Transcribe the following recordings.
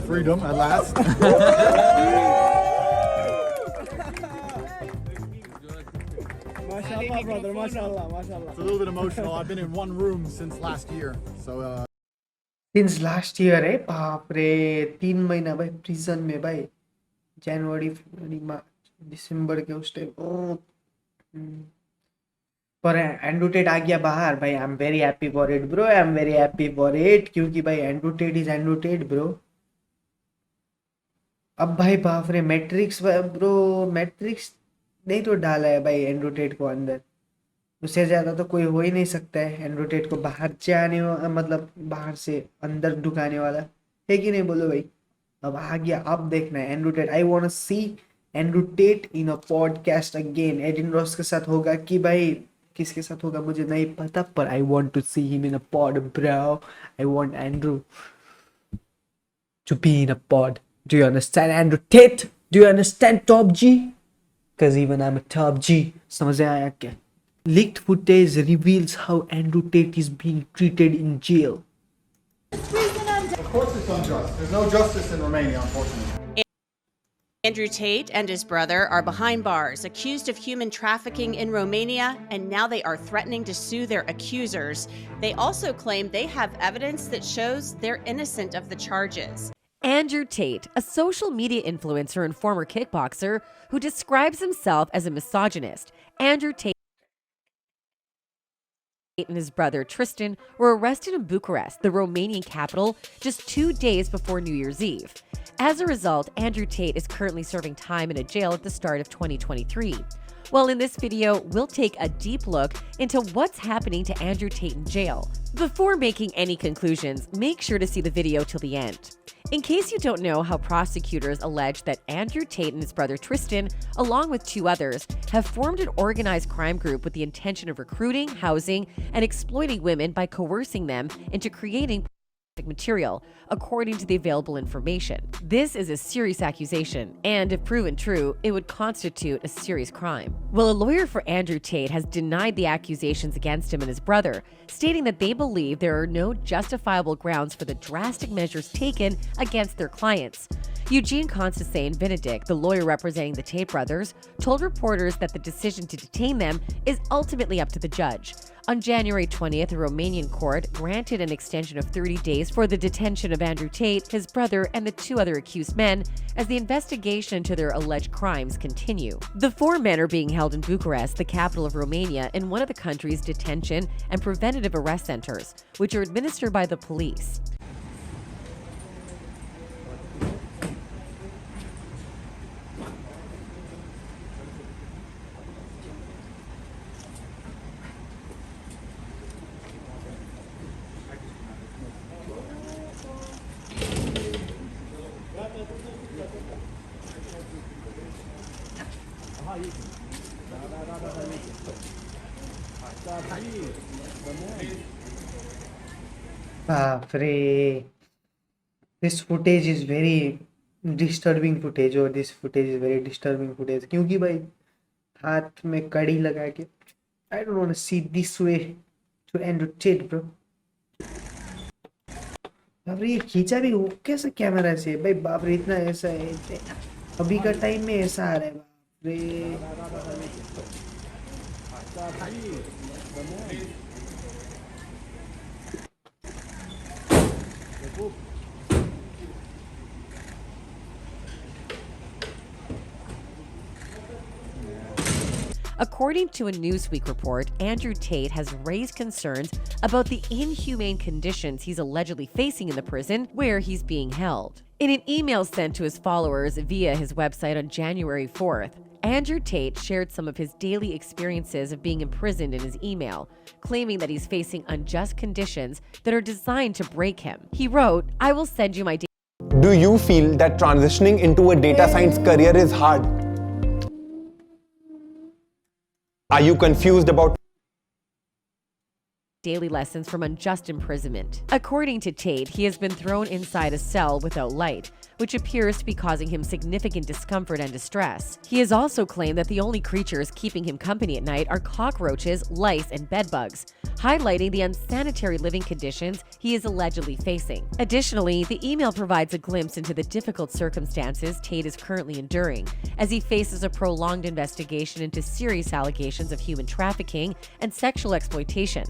freedom at last. Mashallah, brother. Mashallah, mashallah. It's a little bit emotional. I've been in one room since last year, so Since last year, बाप रे 3 महीना भाई prison में भाई जनवरी फरवरी मार्च दिसंबर के उस time पर एंड्रू टेट आ गया बाहर भाई. I am very happy for it bro. I am very happy for it क्योंकि भाई Andrew Tate is Andrew Tate bro. अब भाई बाप रे मैट्रिक्स ब्रो, मैट्रिक्स नहीं तो डाला है भाई एंड्रू टेट को अंदर. उससे ज़्यादा तो कोई हो ही नहीं सकता है एंड्रू टेट को बाहर जाने मतलब बाहर से अंदर ढुकाने वाला है कि नहीं बोलो भाई. अब आ गया, अब देखना है Andrew Tate. I want to see Andrew Tate in a podcast again. Adin Ross के साथ होगा कि भाई किसके साथ होगा मुझे नहीं पता, पर I want to see him in a pod bro. I want Andrew to be in a pod. Do you understand, Andrew Tate? Do you understand, Top G? Because even I'm a Top G. समझ आया क्या? Leaked footage reveals how Andrew Tate is being treated in jail. of course it's unjust. There's no justice in Romania, unfortunately. Andrew Tate and his brother are behind bars, accused of human trafficking in Romania, and now they are threatening to sue their accusers. They also claim they have evidence that shows they're innocent of the charges. Andrew Tate, a social media influencer and former kickboxer who describes himself as a misogynist. Andrew Tate and his brother Tristan were arrested in Bucharest, the Romanian capital, just 2 days before New Year's Eve. As a result, Andrew Tate is currently serving time in a jail at the start of 2023. Well, in this video, we'll take a deep look into what's happening to Andrew Tate in jail. Before making any conclusions, make sure to see the video till the end. In case you don't know how prosecutors allege that Andrew Tate and his brother Tristan, along with 2 others, have formed an organized crime group with the intention of recruiting, housing, and exploiting women by coercing them into creating material, according to the available information. This is a serious accusation, and if proven true, it would constitute a serious crime. Well, a lawyer for Andrew Tate has denied the accusations against him and his brother, stating that they believe there are no justifiable grounds for the drastic measures taken against their clients. Eugene Constantine Benedict, the lawyer representing the Tate brothers, told reporters that the decision to detain them is ultimately up to the judge. On January 20th, a Romanian court granted an extension of 30 days for the detention of Andrew Tate, his brother, and the 2 other accused men as the investigation into their alleged crimes continue. The 4 men are being held in Bucharest, the capital of Romania, in one of the country's detention and preventative arrest centers, which are administered by the police. Baapre. This footage is very disturbing footage, or this footage is very disturbing footage क्योंकि भाई हाथ में कड़ी लगा के I don't want to see this way to Andrew Tate bro. बाप रे ये खींचा भी वो कैसे कैमरा से भाई. बाप रे इतना ऐसा है अभी का टाइम में ऐसा आ रहा है. बाप रे According to a Newsweek report, Andrew Tate has raised concerns about the inhumane conditions he's allegedly facing in the prison where he's being held. In an email sent to his followers via his website on January 4th, Andrew Tate shared some of his daily experiences of being imprisoned in his email, claiming that he's facing unjust conditions that are designed to break him. He wrote, "I will send you my Do you feel that transitioning into a data science career is hard? Are you confused about daily lessons from unjust imprisonment?" According to Tate, he has been thrown inside a cell without light, which appears to be causing him significant discomfort and distress. He has also claimed that the only creatures keeping him company at night are cockroaches, lice, and bedbugs, highlighting the unsanitary living conditions he is allegedly facing. Additionally, the email provides a glimpse into the difficult circumstances Tate is currently enduring, as he faces a prolonged investigation into serious allegations of human trafficking and sexual exploitation.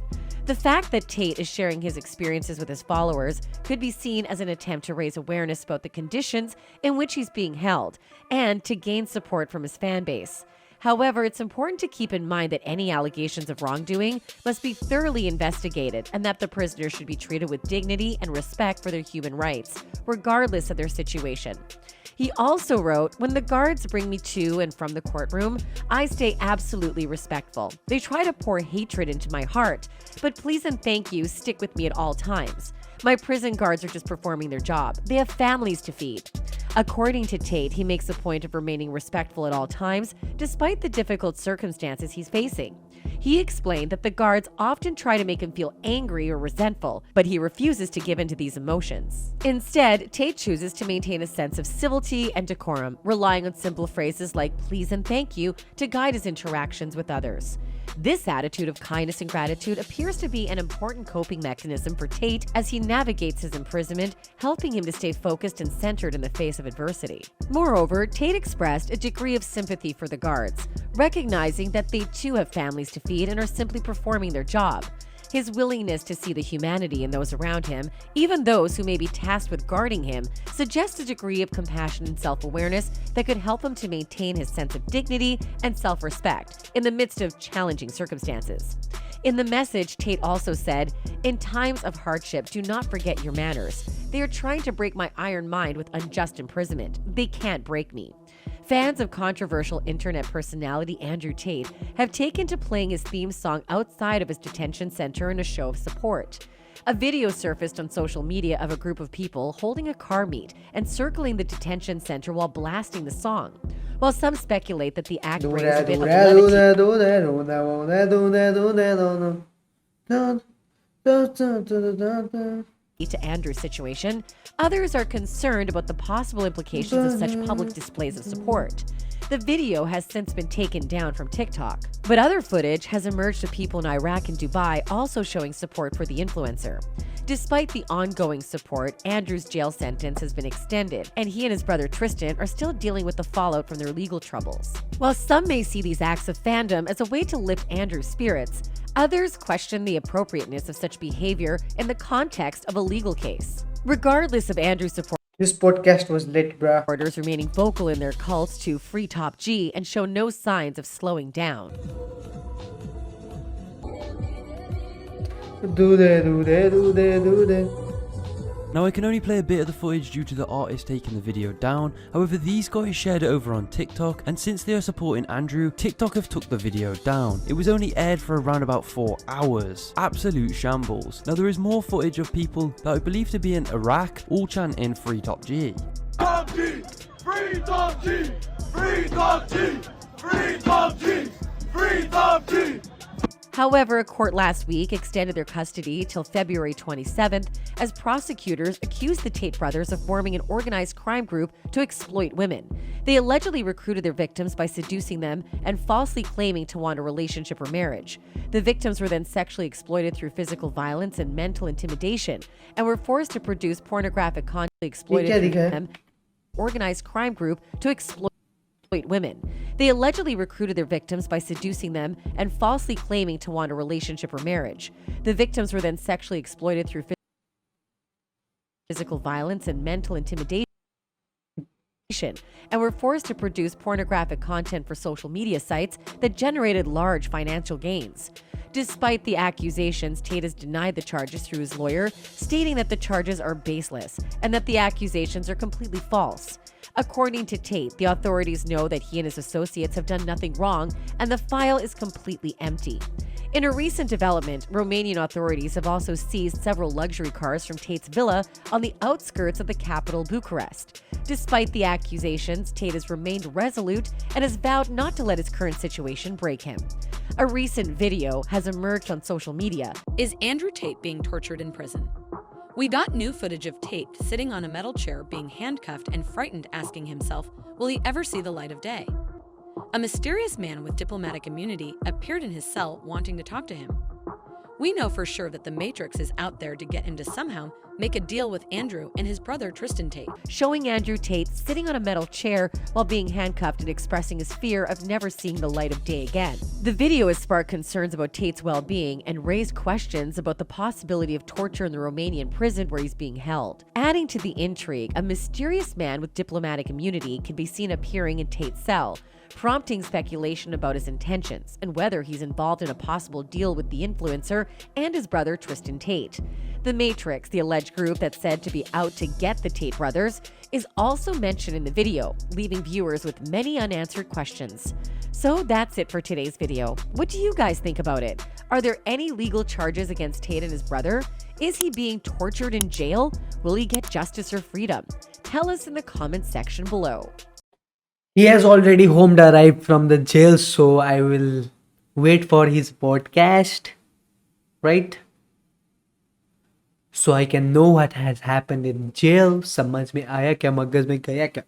The fact that Tate is sharing his experiences with his followers could be seen as an attempt to raise awareness about the conditions in which he's being held and to gain support from his fan base. However, it's important to keep in mind that any allegations of wrongdoing must be thoroughly investigated and that the prisoners should be treated with dignity and respect for their human rights, regardless of their situation. He also wrote, "When the guards bring me to and from the courtroom, I stay absolutely respectful. They try to pour hatred into my heart, but please and thank you stick with me at all times. My prison guards are just performing their job. They have families to feed." According to Tate, he makes a point of remaining respectful at all times, despite the difficult circumstances he's facing. He explained that the guards often try to make him feel angry or resentful, but he refuses to give in to these emotions. Instead, Tate chooses to maintain a sense of civility and decorum, relying on simple phrases like please and thank you to guide his interactions with others. This attitude of kindness and gratitude appears to be an important coping mechanism for Tate as he navigates his imprisonment, helping him to stay focused and centered in the face of adversity. Moreover, Tate expressed a degree of sympathy for the guards, recognizing that they too have families to feed and are simply performing their job. His willingness to see the humanity in those around him, even those who may be tasked with guarding him, suggests a degree of compassion and self-awareness that could help him to maintain his sense of dignity and self-respect in the midst of challenging circumstances. In the message, Tate also said, "In times of hardship, do not forget your manners. They are trying to break my iron mind with unjust imprisonment. They can't break me." Fans of controversial internet personality Andrew Tate have taken to playing his theme song outside of his detention center in a show of support. A video surfaced on social media of a group of people holding a car meet and circling the detention center while blasting the song. While some speculate that the act brings a bit of levity to Andrew's situation, others are concerned about the possible implications of such public displays of support. The video has since been taken down from TikTok, but other footage has emerged of people in Iraq and Dubai also showing support for the influencer. Despite the ongoing support, Andrew's jail sentence has been extended, and he and his brother Tristan are still dealing with the fallout from their legal troubles. While some may see these acts of fandom as a way to lift Andrew's spirits, others question the appropriateness of such behavior in the context of a legal case. Regardless of Andrew's support, This podcast was lit, bruh. supporters remaining vocal in their calls to free Top G and show no signs of slowing down. Now I can only play a bit of the footage due to the artist taking the video down, however these guys shared it over on TikTok, and since they are supporting Andrew, TikTok have took the video down. It was only aired for around about 4 hours. Absolute shambles. Now there is more footage of people that I believe to be in Iraq all chanting Free Top G. Top G! Free Top G! Free Top G! Free Top G! Free Top G! However, a court last week extended their custody till February 27th as prosecutors accused the Tate brothers of forming an organized crime group to exploit women. They allegedly recruited their victims by seducing them and falsely claiming to want a relationship or marriage. The victims were then sexually exploited through physical violence and mental intimidation and were forced to produce pornographic content exploited them. Organized crime group to exploit women. They allegedly recruited their victims by seducing them and falsely claiming to want a relationship or marriage. The victims were then sexually exploited through physical violence and mental intimidation and were forced to produce pornographic content for social media sites that generated large financial gains. Despite the accusations, Tate has denied the charges through his lawyer, stating that the charges are baseless and that the accusations are completely false. According to Tate, the authorities know that he and his associates have done nothing wrong and the file is completely empty. In a recent development, Romanian authorities have also seized several luxury cars from Tate's villa on the outskirts of the capital, Bucharest. Despite the accusations, Tate has remained resolute and has vowed not to let his current situation break him. A recent video has emerged on social media. Is Andrew Tate being tortured in prison? We got new footage of Tate sitting on a metal chair being handcuffed and frightened, asking himself, will he ever see the light of day? A mysterious man with diplomatic immunity appeared in his cell wanting to talk to him. We know for sure that the Matrix is out there to get him to somehow make a deal with Andrew and his brother Tristan Tate. Showing Andrew Tate sitting on a metal chair while being handcuffed and expressing his fear of never seeing the light of day again. The video has sparked concerns about Tate's well-being and raised questions about the possibility of torture in the Romanian prison where he's being held. Adding to the intrigue, a mysterious man with diplomatic immunity can be seen appearing in Tate's cell, prompting speculation about his intentions and whether he's involved in a possible deal with the influencer and his brother Tristan Tate. The Matrix, the alleged group that's said to be out to get the Tate brothers, is also mentioned in the video, leaving viewers with many unanswered questions. So that's it for today's video. What do you guys think about it? Are there any legal charges against Tate and his brother? Is he being tortured in jail? Will he get justice or freedom? Tell us in the comments section below. He has already homed arrived from the jail, so I will wait for his podcast, right? So I can know what has happened in jail. समझ में आया क्या, मगज में गया क्या?